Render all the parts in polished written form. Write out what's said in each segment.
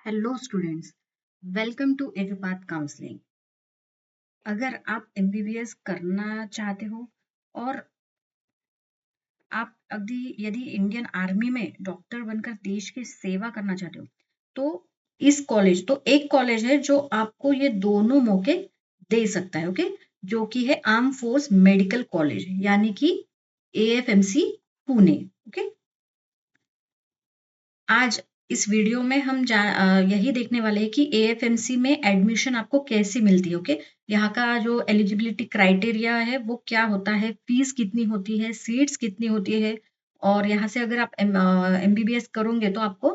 Hello students, welcome to Edupath counselling. अगर आप MBBS करना चाहते हो और आप यदि इंडियन आर्मी में डॉक्टर बनकर देश की सेवा करना चाहते हो तो एक कॉलेज है जो आपको ये दोनों मौके दे सकता है। ओके, जो कि है आर्म फोर्स मेडिकल कॉलेज यानी कि एएफएमसी पुणे। ओके, आज इस वीडियो में हम यही देखने वाले हैं कि एएफएमसी में एडमिशन आपको कैसे मिलती है। ओके, यहाँ का जो एलिजिबिलिटी क्राइटेरिया है वो क्या होता है, फीस कितनी होती है, सीट्स कितनी होती है, और यहाँ से अगर आप एमबीबीएस करोगे तो आपको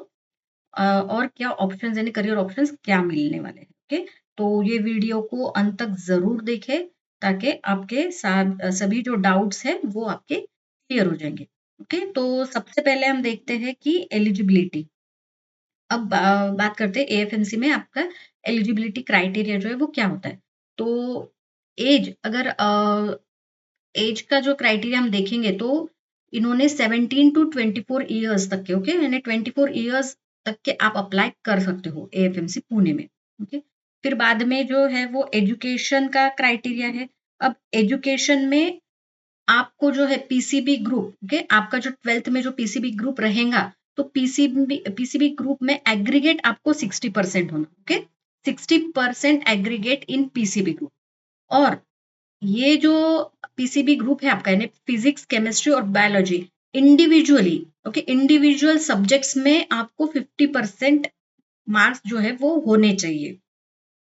और क्या ऑप्शंस यानी करियर ऑप्शंस क्या मिलने वाले हैं। ओके, तो ये वीडियो को अंत तक जरूर देखें ताकि आपके साथ सभी जो डाउट्स हैं वो आपके क्लियर हो जाएंगे। ओके, तो सबसे पहले हम देखते हैं कि एलिजिबिलिटी। अब बात करते हैं एएफएमसी में आपका एलिजिबिलिटी क्राइटेरिया जो है वो क्या होता है। तो एज अगर एज का जो क्राइटेरिया हम देखेंगे तो इन्होंने 17 टू 24 ईयर्स तक के, ओके, यानी 24 ईयर्स तक के आप अप्लाई कर सकते हो एएफएमसी पुणे में। ओके, फिर बाद में जो है वो एजुकेशन का क्राइटेरिया है। अब एजुकेशन में आपको जो है पीसीबी ग्रुप, ओके, आपका जो 12th में जो पीसीबी ग्रुप रहेगा तो पीसीबी ग्रुप में एग्रीगेट आपको 60% होना। Okay, 60% aggregate in PCB group. और ये जो पीसीबी ग्रुप है आपका यानी फिजिक्स, केमिस्ट्री और biology individually, okay, individual subjects में आपको 50% मार्क्स जो है वो होने चाहिए।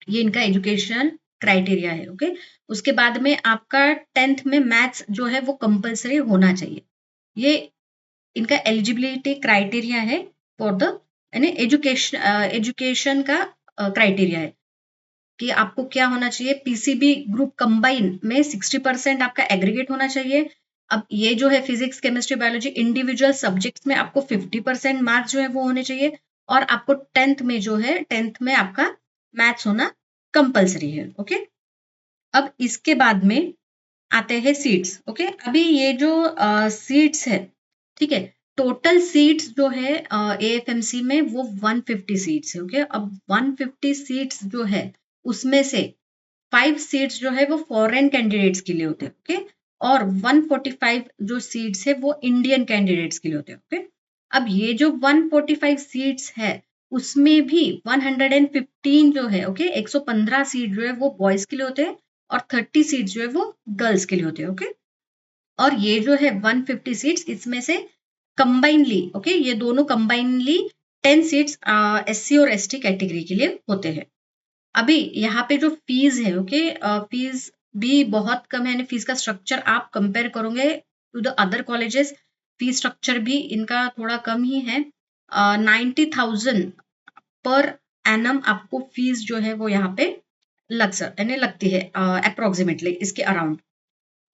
ये इनका एजुकेशन क्राइटेरिया है। ओके, उसके बाद में आपका 10th में मैथ्स जो है वो कंपलसरी होना चाहिए। ये इनका एलिजिबिलिटी क्राइटेरिया है फॉर द यानी एजुकेशन का क्राइटेरिया है कि आपको क्या होना चाहिए, पीसीबी ग्रुप कंबाइन में 60% आपका एग्रीगेट होना चाहिए। अब ये जो है physics, chemistry, biology individual subjects में आपको 50% मार्क्स जो है वो होने चाहिए। और आपको 10th में जो है 10th में आपका मैथ्स होना कंपलसरी है। ओके, अब इसके बाद में आते हैं सीट्स। ओके, अभी ये जो सीट्स है, ठीक है, टोटल सीट्स जो है एएफएमसी में वो 150 सीट्स है। ओके, अब 150 सीट्स जो है उसमें से 5 सीट्स जो है वो फॉरेन कैंडिडेट्स के लिए होते हैं। ओके, और 145 जो सीट्स है वो इंडियन कैंडिडेट्स के लिए होते हैं। ओके, अब ये जो 145 सीट्स है उसमें भी 115 जो है, ओके, 115 सीट जो है वो बॉयज के लिए होते हैं और 30 सीट्स जो है वो गर्ल्स के लिए होते हैं। ओके, और ये जो है 150 सीट्स इसमें से कंबाइनली, ओके, ये दोनों कंबाइनली 10 सीट्स एससी और एसटी कैटेगरी के लिए होते हैं। अभी यहाँ पे जो फीस है, ओके, फीस भी बहुत कम है यानी फीस का स्ट्रक्चर आप कंपेयर करोगे to the other colleges, fees structure भी इनका थोड़ा कम ही है। 90,000 पर एनम आपको फीस जो है वो यहाँ पे यानी लगती है अप्रोक्सीमेटली इसके अराउंड।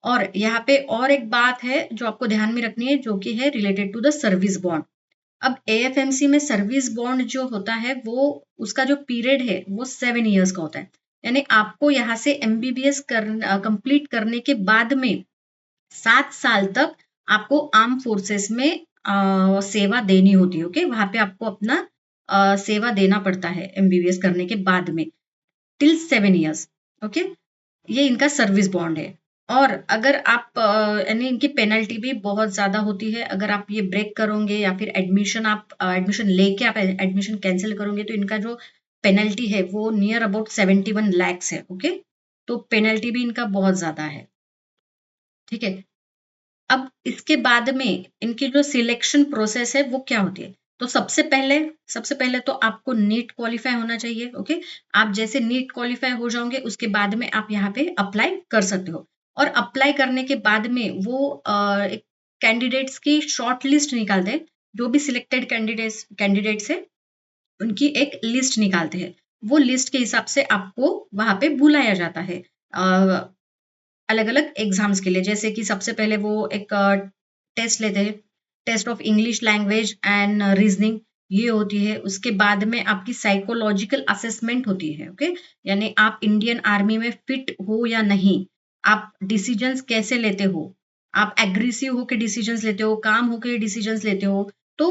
और यहाँ पे और एक बात है जो आपको ध्यान में रखनी है जो कि है related to the service bond. अब एएफएमसी में सर्विस बॉन्ड जो होता है वो उसका जो पीरियड है वो 7 ईयर्स का होता है। यानी आपको यहाँ से एमबीबीएस कंप्लीट करने के बाद में 7 साल तक आपको आर्म फोर्सेस में सेवा देनी होती है। ओके, वहां पे आपको अपना सेवा देना पड़ता है एमबीबीएस करने के बाद में टिल 7 ईयर्स। ओके, ये इनका सर्विस बॉन्ड है। और अगर आप यानी इनकी पेनल्टी भी बहुत ज्यादा होती है अगर आप ये ब्रेक करोगे या फिर एडमिशन लेके आप एडमिशन कैंसिल करोगे तो इनका जो पेनल्टी है वो नियर अबाउट 71 लैक्स है। ओके, तो पेनल्टी भी इनका बहुत ज्यादा है। ठीक है, अब इसके बाद में इनकी जो सिलेक्शन प्रोसेस है वो क्या होती है। तो सबसे पहले तो आपको नीट क्वालिफाई होना चाहिए। ओके, आप जैसे नीट क्वालिफाई हो जाओगे उसके बाद में आप यहाँ पे अप्लाई कर सकते हो। और अप्लाई करने के बाद में वो एक कैंडिडेट्स की शॉर्ट लिस्ट निकालते हैं। जो भी सिलेक्टेड कैंडिडेट्स है उनकी एक लिस्ट निकालते हैं। वो लिस्ट के हिसाब से आपको वहां पे बुलाया जाता है अलग अलग एग्जाम्स के लिए। जैसे कि सबसे पहले वो एक टेस्ट लेते हैं, test of English language and reasoning, ये होती है। उसके बाद में आपकी साइकोलॉजिकल असेसमेंट होती है। ओके, यानी आप इंडियन आर्मी में फिट हो या नहीं, आप डिसीजंस कैसे लेते हो, आप एग्रेसिव होकर डिसीजंस लेते हो, काम होकर डिसीजंस लेते हो। तो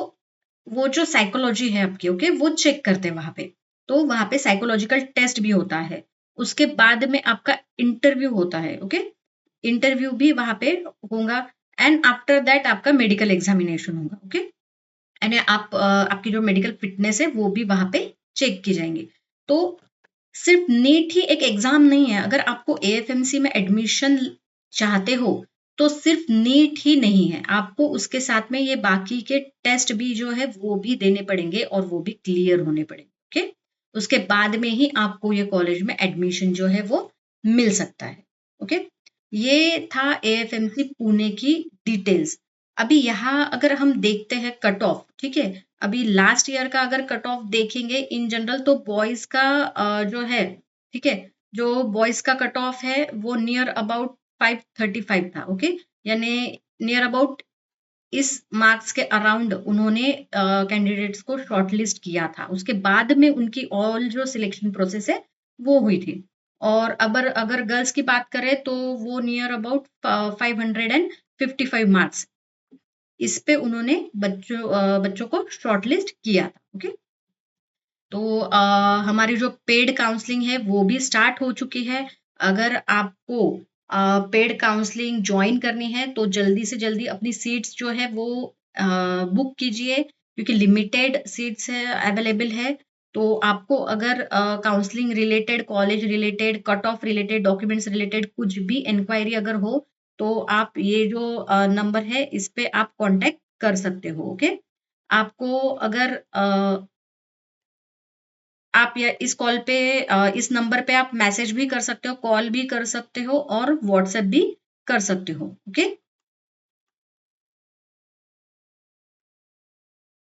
वो जो साइकोलॉजी है आपकी, ओके, वो चेक करते हैं वहां पे। तो वहां पे साइकोलॉजिकल टेस्ट भी होता है। उसके बाद में आपका इंटरव्यू होता है, ओके। इंटरव्यू भी वहां पे होगा। एंड आफ्टर दैट आपका मेडिकल एग्जामिनेशन होगा, ओके। यानी आपकी जो मेडिकल फिटनेस है वो भी वहां पे चेक की जाएंगी। तो सिर्फ नीट ही एक एग्जाम नहीं है। अगर आपको एएफएमसी में एडमिशन चाहते हो तो सिर्फ नीट ही नहीं है, आपको उसके साथ में ये बाकी के टेस्ट भी जो है वो भी देने पड़ेंगे और वो भी क्लियर होने पड़ेंगे, ओके। उसके बाद में ही आपको ये कॉलेज में एडमिशन जो है वो मिल सकता है, ओके। ये था एएफएमसी पुणे की डिटेल्स। अभी यहाँ अगर हम देखते हैं कट ऑफ, ठीक है। अभी लास्ट ईयर का अगर कट ऑफ देखेंगे इन जनरल तो बॉयज का जो है, ठीक है, जो बॉयज का कट ऑफ है वो नियर अबाउट 535 था, ओके। यानी नियर अबाउट इस मार्क्स के अराउंड उन्होंने कैंडिडेट्स को शॉर्टलिस्ट किया था। उसके बाद में उनकी ऑल जो सिलेक्शन प्रोसेस है वो हुई थी। और अगर अगर गर्ल्स की बात करें तो वो नियर अबाउट 555 मार्क्स इस पे उन्होंने बच्चों को शॉर्टलिस्ट किया था, ओके। तो हमारी जो पेड काउंसलिंग है वो भी स्टार्ट हो चुकी है। अगर आपको पेड काउंसलिंग ज्वाइन करनी है तो जल्दी से जल्दी अपनी सीट्स जो है वो बुक कीजिए, क्योंकि लिमिटेड सीट्स है अवेलेबल है। तो आपको अगर counselling related, college related, cut off related, documents related कुछ भी इंक्वायरी अगर हो तो आप ये जो नंबर है इस पे आप कांटेक्ट कर सकते हो, ओके। आपको अगर आप या इस कॉल पे इस नंबर पे आप मैसेज भी कर सकते हो, कॉल भी कर सकते हो और व्हाट्सएप भी कर सकते हो, ओके।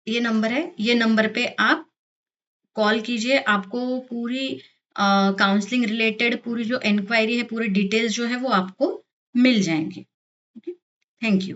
ये नंबर है, ये नंबर पे आप कॉल कीजिए। आपको पूरी काउंसलिंग रिलेटेड पूरी जो इंक्वायरी है, पूरी डिटेल्स जो है वो आपको मिल जाएंगी, ओके। Thank you.